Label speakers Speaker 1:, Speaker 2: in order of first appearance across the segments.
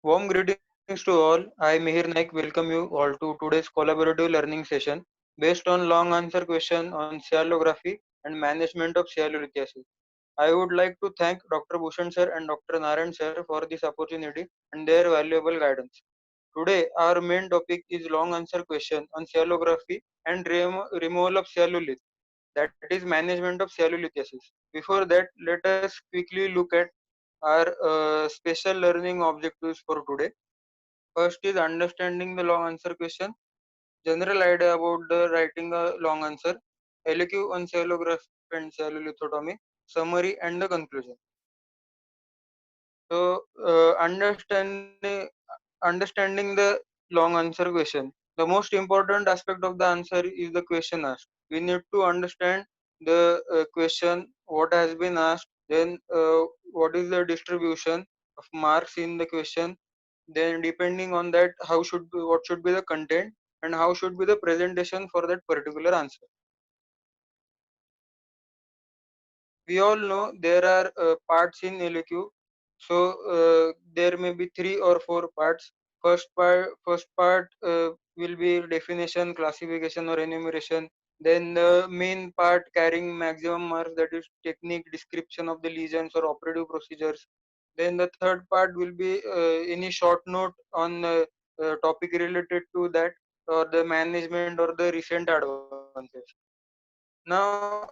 Speaker 1: Warm greetings to all. I, Mihir Naik, welcome you all to today's collaborative learning session based on long answer question on cялography and management of cялolithiasis. I would like to thank Dr. Bhushan sir and Dr. Narayan sir for this opportunity and their valuable guidance. Today, our main topic is long answer question on cялography and removal of cellulite, that is management of cellulithiasis. Before that, let us quickly look at our special learning objectives for today. First is understanding the long answer question, general idea about the writing a long answer, LQ on cellography and cellulithotomy, summary and the conclusion. So, understanding the long answer question. The most important aspect of the answer is the question asked. We need to understand the question, what has been asked, then what is the distribution of marks in the question. Then, depending on that, what should be the content and how should be the presentation for that particular answer. We all know there are parts in LQ. So there may be 3 or 4 parts. First part will be definition, classification or enumeration. Then the main part carrying maximum marks, that is technique, description of the lesions or operative procedures. Then the third part will be any short note on topic related to that, or the management or the recent advances. Now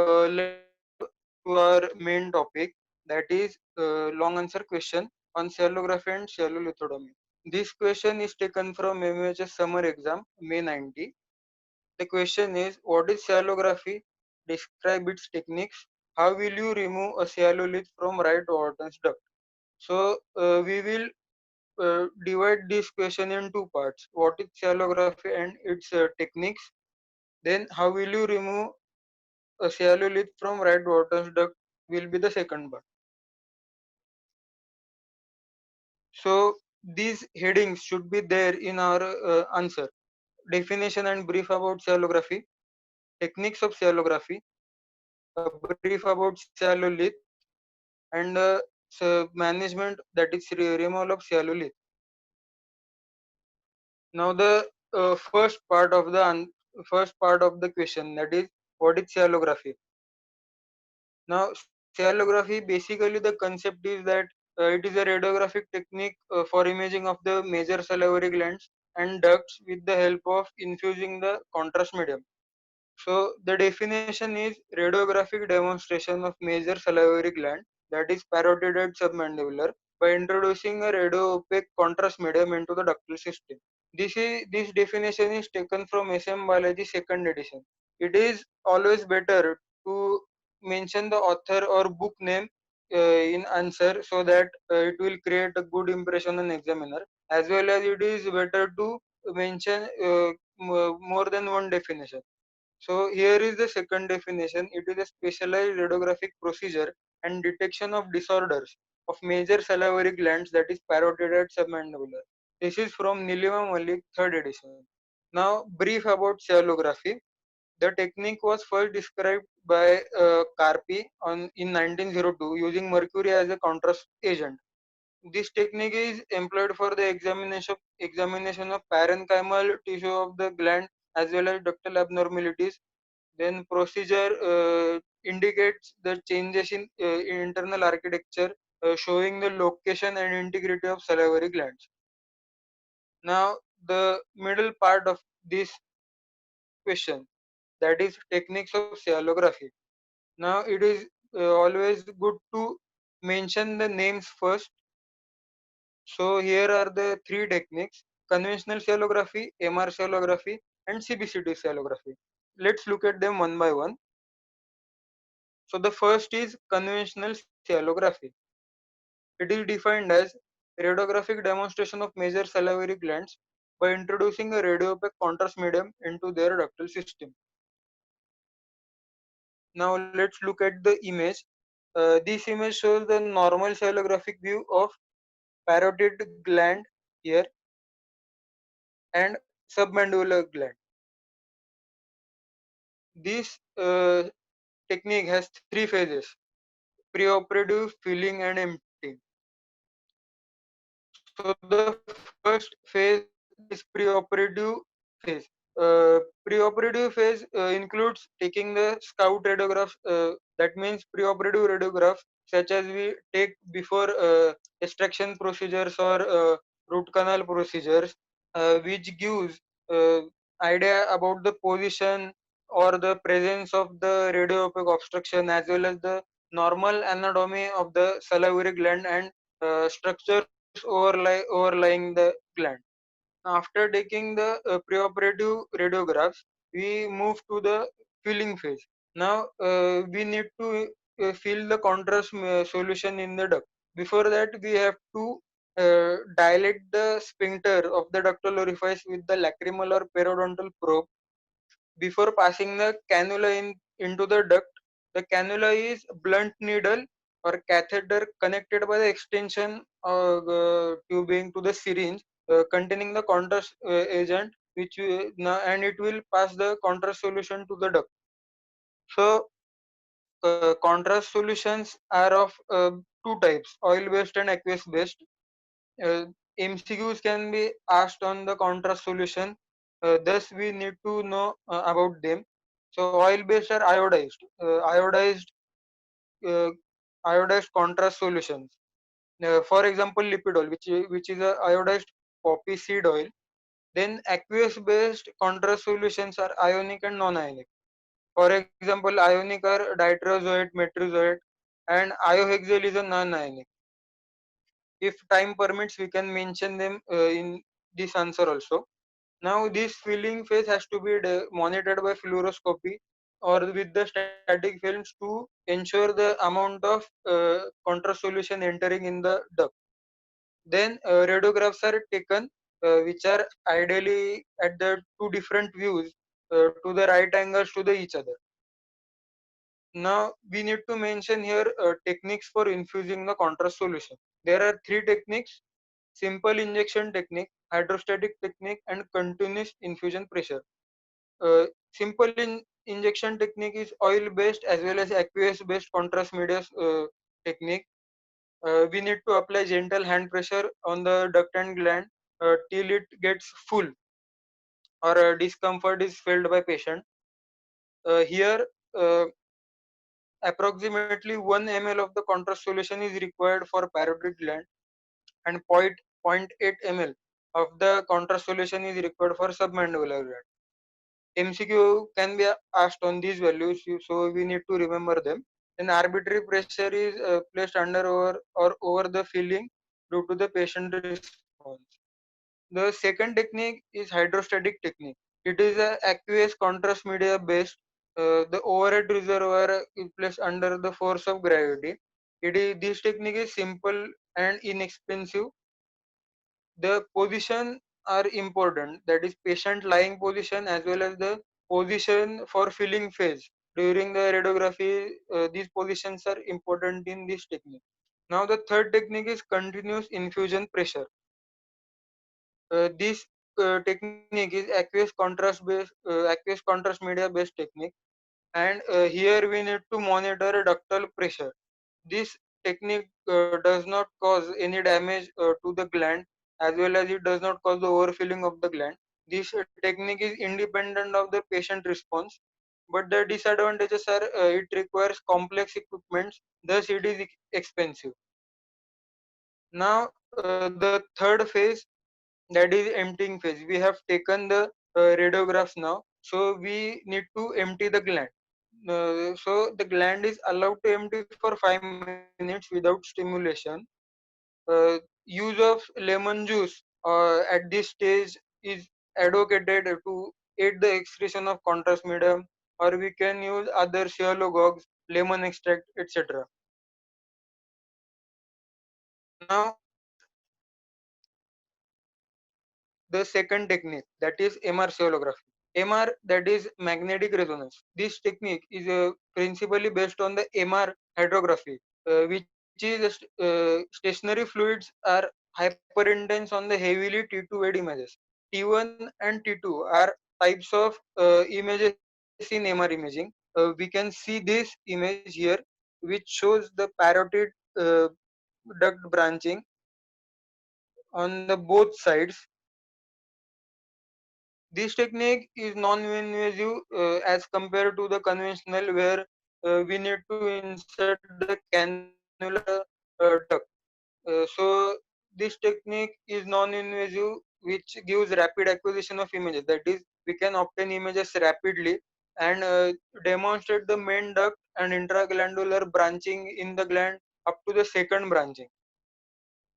Speaker 1: let's move to our main topic, that is long answer question on cellography and cellulithotomy. This question is taken from MHS summer exam May 90. The question is, what is cellography? Describe its techniques. How will you remove a cellulite from right Wharton's duct? So we will divide this question in 2 parts. What is cellography and its techniques? Then how will you remove a cellulite from right Wharton's duct will be the second part. So these headings should be there in our answer. Definition and brief about cellography, techniques of cellography, a brief about cellulite, and management, that is removal of cellulite. Now the first part of the question, that is what is cellography. Now cellography, basically the concept is that it is a radiographic technique for imaging of the major salivary glands and ducts with the help of infusing the contrast medium. So the definition is radiographic demonstration of major salivary gland, that is parotid and submandibular, by introducing a radio-opaque contrast medium into the ductal system. This definition is taken from SM Biology second edition. It is always better to mention the author or book name in answer, so that it will create a good impression on examiner, as well as it is better to mention more than one definition. So here is the second definition. It is a specialized radiographic procedure and detection of disorders of major salivary glands, that is parotid and submandibular. This is from Nilima Malik third edition. Now brief about cellography. The technique was first described by Carpi in 1902 using mercury as a contrast agent. This technique is employed for the examination of parenchymal tissue of the gland as well as ductal abnormalities. Then procedure indicates the changes in internal architecture, showing the location and integrity of salivary glands. Now the middle part of this question, that is techniques of cellography. Now it is always good to mention the names first. So here are the 3 techniques: conventional cellography, MR cellography and CBCT cellography. Let's look at them one by one. So the first is conventional cellography. It is defined as radiographic demonstration of major salivary glands by introducing a radiopaque contrast medium into their ductal system. Now let's look at the image. This image shows the normal cellographic view of parotid gland here and submandibular gland. This technique has 3 phases: preoperative, filling and emptying. So the first phase that is preoperative phase. Preoperative phase includes taking the scout radiographs. That means preoperative radiographs such as we take before extraction procedures or root canal procedures, which gives uh, idea about the position or the presence of the radiopaque obstruction as well as the normal anatomy of the salivary gland and structures overlying the gland. After taking the preoperative radiographs, we move to the filling phase. Now we need to fill the contrast solution in the duct. Before that, we have to dilate the sphincter of the ductal orifice with the lacrimal or periodontal probe before passing the cannula into the duct. The cannula is blunt needle or catheter connected by the extension of tubing to the syringe containing the contrast agent, and it will pass the contrast solution to the duct. So contrast solutions are of two types: oil based and aqueous based. uh, MCQs can be asked on the contrast solution. Thus, we need to know about them. So, oil-based are uh, iodized contrast solutions. For example, lipid oil, which is a iodized poppy seed oil. Then, aqueous-based contrast solutions are ionic and non-ionic. For example, ionic are ditrozoate, metrozoate, and iohexyl is a non-ionic. If time permits, we can mention them in this answer also. Now this filling phase has to be monitored by fluoroscopy or with the static films to ensure the amount of contrast solution entering in the duct. Then radiographs are taken, which are ideally at the two different views to the right angles to the each other. Now we need to mention here techniques for infusing the contrast solution. There are three techniques: simple injection technique, hydrostatic technique, and continuous infusion pressure. Simple injection technique is oil based as well as aqueous based contrast media technique. We need to apply gentle hand pressure on the duct and gland till it gets full or discomfort is felt by patient. Here, uh, approximately 1 ml of the contrast solution is required for parotid gland, and point 0.8 ml of the contrast solution is required for submandibular gland. MCQ can be asked on these values, so we need to remember them. Then arbitrary pressure is placed under over the filling due to the patient response. The second technique is hydrostatic technique. It is a aqueous contrast media based. The overhead reservoir is placed under the force of gravity. This technique is simple and inexpensive. The position are important, that is patient lying position as well as the position for filling phase during the radiography. These positions are important in this technique. Now the third technique is continuous infusion pressure. This technique is aqueous contrast media based technique, and here we need to monitor ductal pressure. This technique does not cause any damage to the gland, as well as it does not cause the overfilling of the gland. This technique is independent of the patient response, but the disadvantages are it requires complex equipment, thus it is expensive. Now the third phase, that is emptying phase. We have taken the radiographs now, so we need to empty the gland. So the gland is allowed to empty for 5 minutes without stimulation. Use of lemon juice at this stage is advocated to aid the excretion of contrast medium, or we can use other sialogogues, lemon extract, etc. Now the second technique, that is MR seolography. MR, that is magnetic resonance. This technique is principally based on the MR hydrography, which is stationary fluids are hyperintense on the heavily T2 weight images. T1 and T2 are types of images in MR imaging. We can see this image here, which shows the parotid uh, duct branching. on the both sides. This technique is non-invasive as compared to the conventional where we need to insert the cannula in the duct. So this technique is non-invasive, which gives rapid acquisition of images. That is, we can obtain images rapidly and demonstrate the main duct and intraglandular branching in the gland up to the second branching.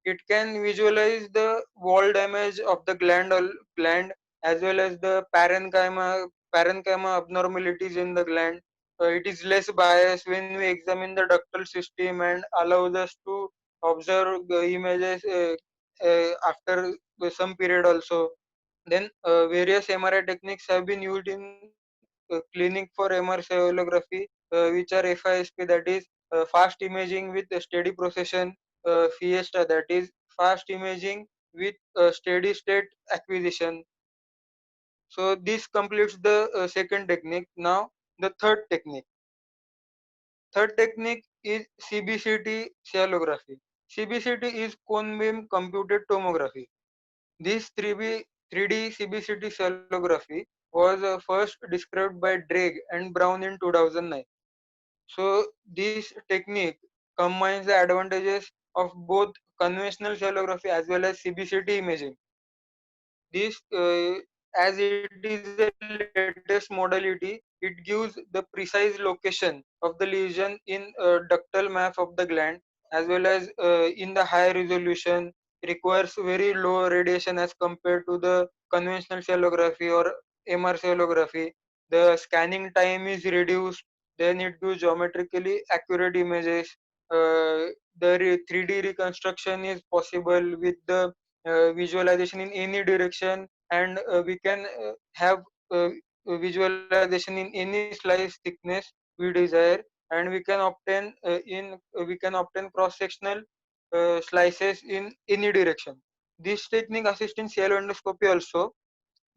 Speaker 1: It can visualize the wall damage of the gland as well as the parenchyma abnormalities in the gland. It is less biased when we examine the ductal system and allows us to observe the images after some period also. Then various MRI techniques have been used in clinic for MR serolography, which are FISP, that is fast imaging with a steady procession, Fiesta, that is fast imaging with steady state acquisition. So this completes the second technique. Now the third technique. Third technique is CBCT cellography. CBCT is cone beam computed tomography. This 3D CBCT cellography was first described by Drake and Brown in 2009. So this technique combines the advantages of both conventional cellography as well as CBCT imaging. This, as it is the latest modality, it gives the precise location of the lesion in ductal map of the gland as well as in the high resolution, requires very low radiation as compared to the conventional cellography or MR cellography. The scanning time is reduced, then it gives geometrically accurate images. The 3D reconstruction is possible with the visualization in any direction, and we can have visualization in any slice thickness we desire, and we can obtain cross sectional slices in any direction. This technique assists in cellular endoscopy also.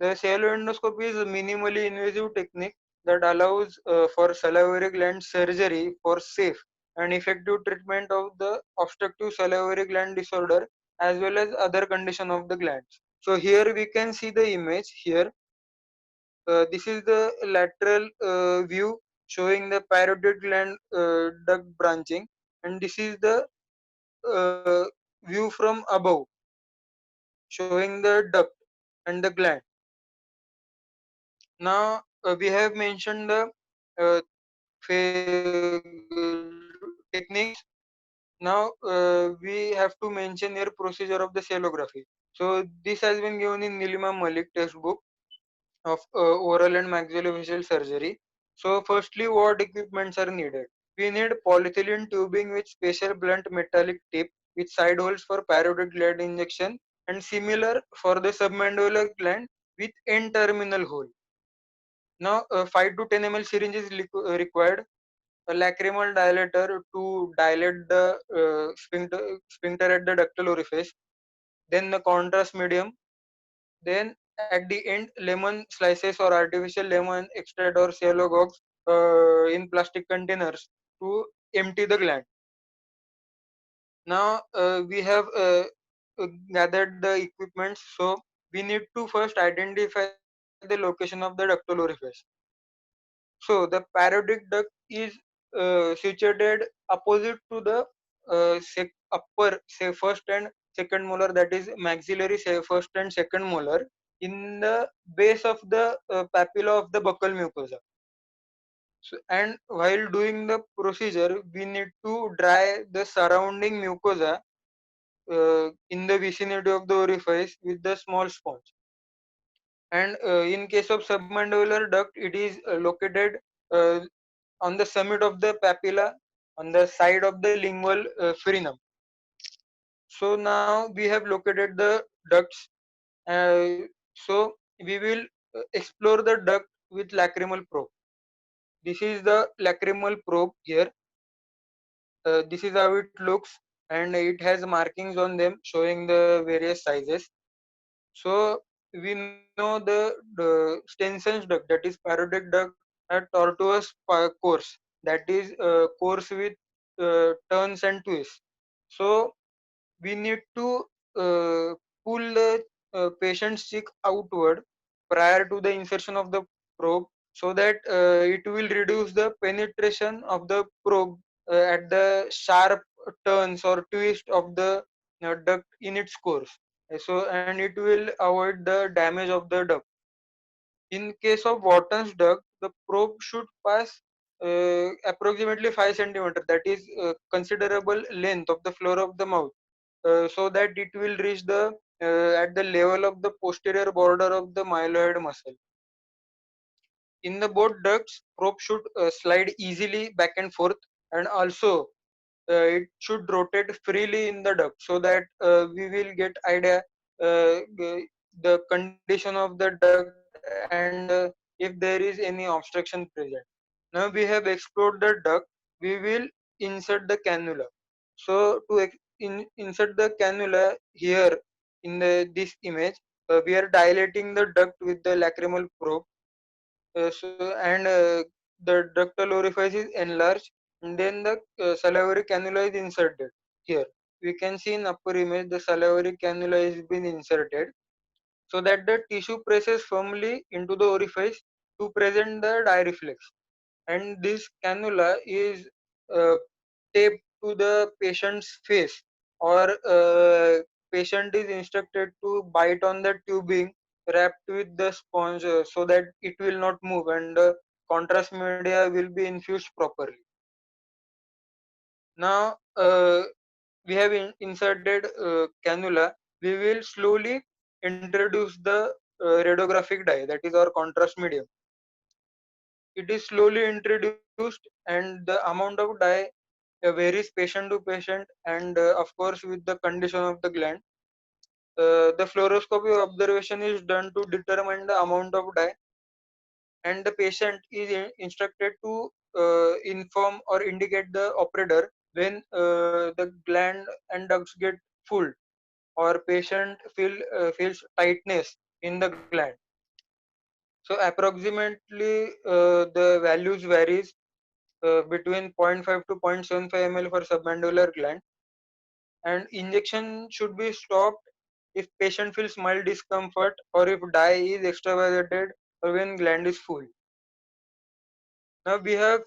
Speaker 1: The cellular endoscopy is a minimally invasive technique that allows for salivary gland surgery for safe and effective treatment of the obstructive salivary gland disorder as well as other condition of the glands. So here we can see the image here. This is the lateral view showing the parotid gland duct branching, and this is the uh, view from above showing the duct and the gland. Now we have mentioned the uh, techniques. Now we have to mention here procedure of the cellography. So this has been given in Nilima Malik textbook of oral and maxillofacial surgery. So firstly, what equipments are needed? We need polyethylene tubing with special blunt metallic tip with side holes for parotid gland injection and similar for the submandibular gland with end terminal hole. Now 5 to 10 ml syringe is required. A lacrimal dilator to dilate the sphincter at the ductal orifice. Then the contrast medium. Then at the end, lemon slices or artificial lemon extract or cellogogs in plastic containers to empty the gland. Now we have gathered the equipment, so we need to first identify the location of the ductal orifice. So the parotid duct is situated opposite to the upper, say first and second molar, that is maxillary, say first and second molar, in the base of the papilla of the buccal mucosa. So, and while doing the procedure, we need to dry the surrounding mucosa in the vicinity of the orifice with the small sponge. And in case of submandibular duct, it is located uh, on the summit of the papilla on the side of the lingual frenum. So now we have located the ducts. So we will explore the duct with lacrimal probe. This is the lacrimal probe here. This is how it looks, and it has markings on them showing the various sizes. So we know the Stenson's duct, that is parotid duct, a tortuous course, that is course with turns and twists. So we need to patient seek outward prior to the insertion of the probe, so that it will reduce the penetration of the probe at the sharp turns or twist of the duct in its course. And it will avoid the damage of the duct. In case of Wharton's duct, the probe should pass approximately 5 centimeter, that is considerable length of the floor of the mouth, so that it will reach the at the level of the posterior border of the myloid muscle. In the both ducts, probe should slide easily back and forth, and also it should rotate freely in the duct, so that we will get idea the condition of the duct and if there is any obstruction present. Now we have explored the duct, we will insert the cannula. So to insert the cannula here in this image, we are dilating the duct with the lacrimal probe. The ductal orifice is enlarged, and then the salivary cannula is inserted. Here we can see in upper image the salivary cannula is been inserted, so that the tissue presses firmly into the orifice to present the dye reflex, and this cannula is uh, taped to the patient's face, or patient is instructed to bite on the tubing wrapped with the sponge, so that it will not move, and contrast media will be infused properly. Now we have inserted cannula. We will slowly introduce the radiographic dye, that is our contrast medium. It is slowly introduced, and the amount of dye varies patient to patient, and of course with the condition of the gland. The fluoroscopy observation is done to determine the amount of dye, and the patient is instructed to inform or indicate the operator when the gland and ducts get full, or patient feels tightness in the gland. So approximately the values varies between zero point 0.5 to 0.75 ml for submandibular gland, and injection should be stopped if patient feels mild discomfort, or if dye is extravasated, or when gland is full. Now we have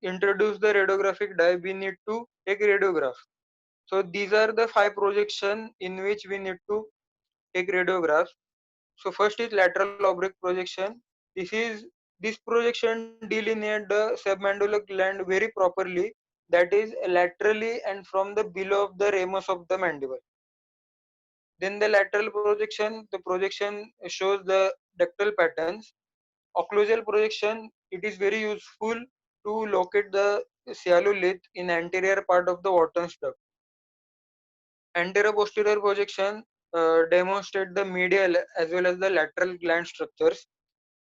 Speaker 1: introduced the radiographic dye, we need to take radiograph. So these are the 5 projection in which we need to take radiographs. So first is lateral oblique projection. This projection delineate the submandibular gland very properly, that is laterally and from the below of the ramus of the mandible. Then the lateral projection, the projection shows the ductal patterns. Occlusal projection, it is very useful to locate the cealolith in anterior part of the Wharton's duct. Anterior posterior projection demonstrate the medial as well as the lateral gland structures.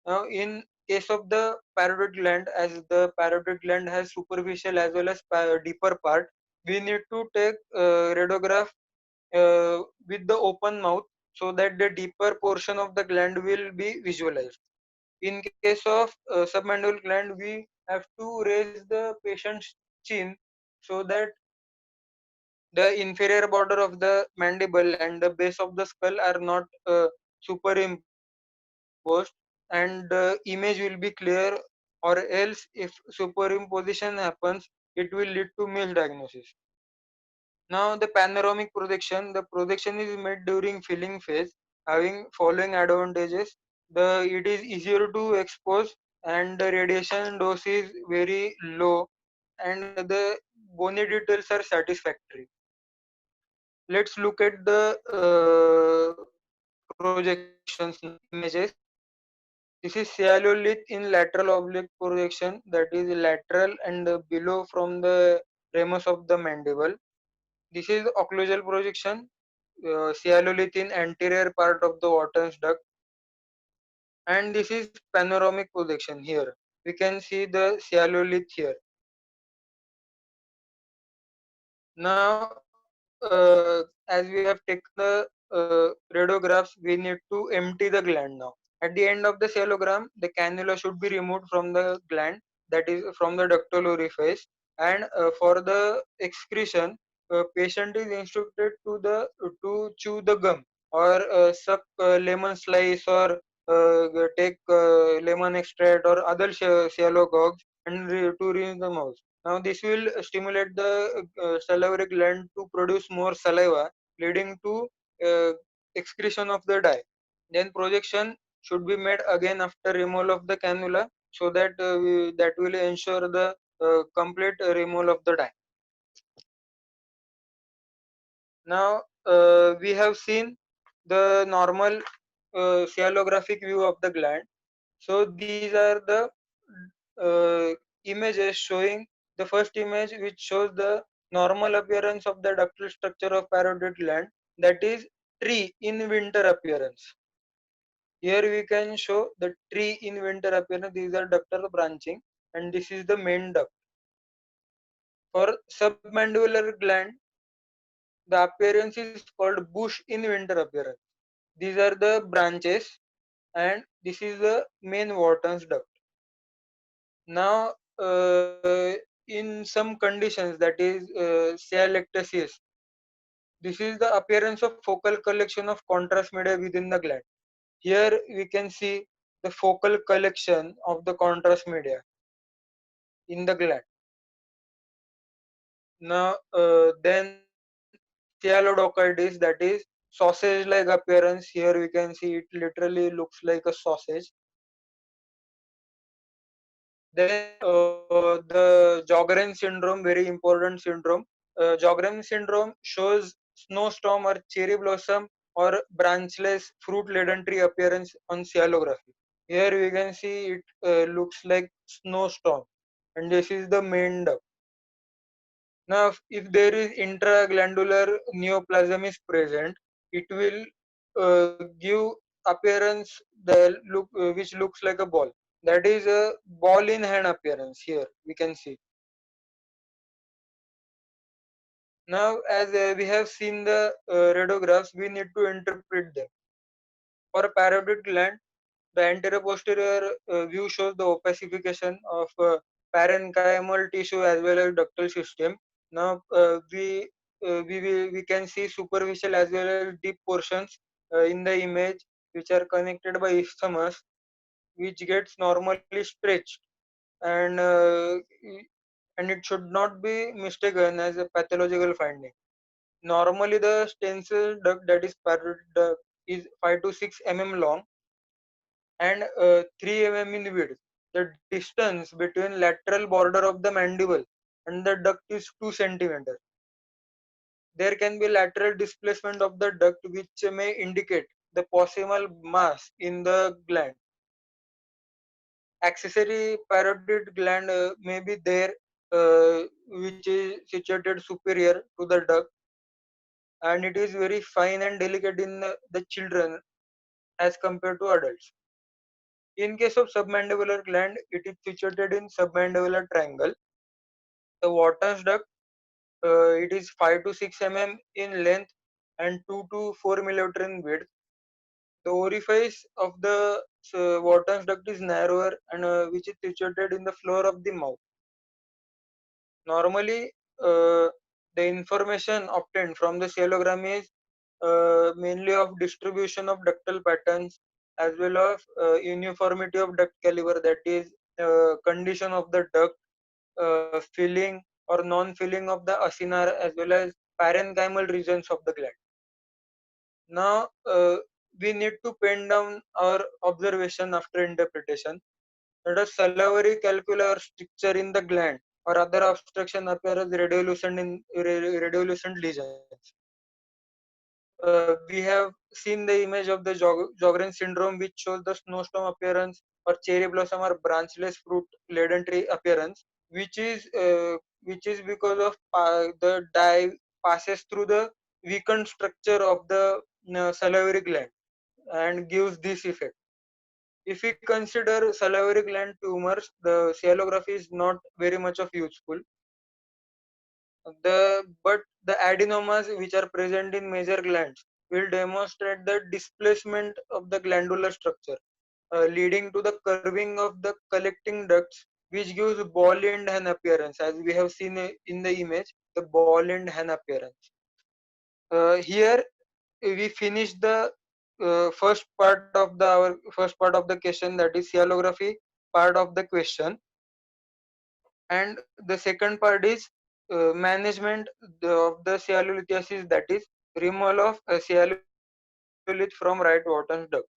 Speaker 1: Now, in case of the parotid gland, as the parotid gland has superficial as well as deeper part, we need to take radiograph with the open mouth, so that the deeper portion of the gland will be visualized. In case of submandibular gland, we have to raise the patient's chin, so that the inferior border of the mandible and the base of the skull are not superimposed, and the image will be clear, or else if superimposition happens, it will lead to misdiagnosis. Now the panoramic projection, the projection is made during filling phase, having following advantages. It is easier to expose, and the radiation dose is very low, and the bony details are satisfactory. Let's look at the projections images. This is cealolith in lateral oblique projection, that is lateral and below from the ramus of the mandible. This is occlusal projection, cealolith in anterior part of the Wharton's duct, and this is panoramic projection. Here we can see the cealolith here. Now, as we have taken the radiographs, we need to empty the gland now. At the end of the celogram, the cannula should be removed from the gland, that is from the ductal orifice, and for the excretion, patient is instructed to chew the gum or suck lemon slice, or take lemon extract or other shallow cogs and to rinse the mouth. Now this will stimulate the salivary gland to produce more saliva, leading to uh, excretion of the dye. Then projection should be made again after removal of the cannula, so that that will ensure the complete removal of the dye. Now we have seen the normal cялographic view of the gland. So these are the uh, images showing the first image, which shows the normal appearance of the ductal structure of parotid gland, that is tree in winter appearance. Here we can show the tree in winter appearance. These are ductal branching, and this is the main duct. For submandibular gland, the appearance is called bush in winter appearance. These are the branches, and this is the main Wharton's duct. Now, in some conditions, that is cyalectasis, this is the appearance of focal collection of contrast media within the gland. Here we can see the focal collection of the contrast media in the gland. Now, then Cyalodochitis, that is sausage-like appearance. Here we can see it literally looks like a sausage. Then the Sjogren syndrome, very important syndrome. Sjogren syndrome shows snowstorm or cherry blossom or branchless fruit-laden tree appearance on cyalography. Here we can see it looks like snowstorm, and this is the main duct. Now, if there is intraglandular neoplasm is present, it will give appearance the look which looks like a ball. That is a ball in hand appearance. Here we can see. Now, as we have seen the radiographs, we need to interpret them. For a parotid gland, the anterior posterior view shows the opacification of parenchymal tissue as well as ductal system. Now we can see superficial as well as deep portions in the image, which are connected by isthmus, which gets normally stretched, and and it should not be mistaken as a pathological finding. Normally, the stencil duct, that is parotid duct, is 5 to 6 long and 3 in width. The distance between lateral border of the mandible and the duct is 2 centimeters. There can be lateral displacement of the duct, which may indicate the possible mass in the gland. Accessory parotid gland may be there, which is situated superior to the duct, and it is very fine and delicate in the children as compared to adults. In case of submandibular gland, it is situated in submandibular triangle. The Wharton's duct, it is 5 to 6 in length and 2 to 4 millimeter in width. The orifice of the Wharton's duct is narrower and which is situated in the floor of the mouth. Normally, the information obtained from the cyelogram is mainly of distribution of ductal patterns as well as uniformity of duct caliber, that is condition of the duct, filling or non-filling of the acinar as well as parenchymal regions of the gland. Now we need to pen down our observation after interpretation. Let us salivary calculi or stricture in the gland or other obstruction appear as radiolucent lesions. We have seen the image of the Sjogren syndrome, which shows the snowstorm appearance or cherry blossom or branchless fruit laden tree appearance, which is because of the dye passes through the weakened structure of the salivary gland and gives this effect. If we consider salivary gland tumors, the cялography is not very much of useful. But the adenomas which are present in major glands will demonstrate the displacement of the glandular structure, leading to the curving of the collecting ducts, which gives ball end hand appearance, as we have seen in the image, the ball end hand appearance. Here we finished the first part of the our first part of the question, that is cyanography part of the question, and the second part is management of the cyalolithiasis, that is removal of cyalolith from right Wharton's duct.